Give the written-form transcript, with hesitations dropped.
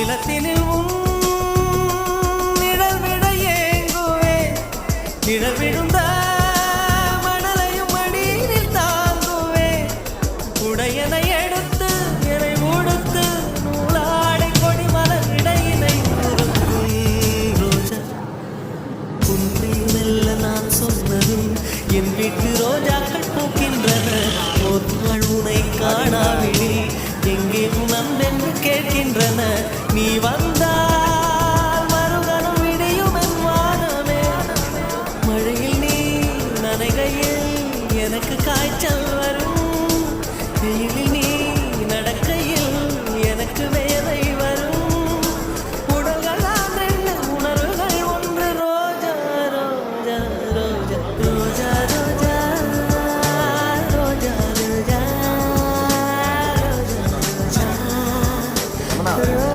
நிலத்தினில் நிழல் விட ஏங்குவே நிழல் விழுந்த மணலையும் மடியில் தாங்குவே உடையனை எடுத்து என்னை உடுத்து நூலாடை கொடி மலர் இடையினை ரோஜா உன்னை மெல்ல நான் சொன்னதும் என் வீட்டு ரோஜாக்கள் பூக்கின்றன ஒரு நாள் உனை காணாவிடில் எங்கே உணர்ந்தென்று கேட்கின்றன நீ வந்து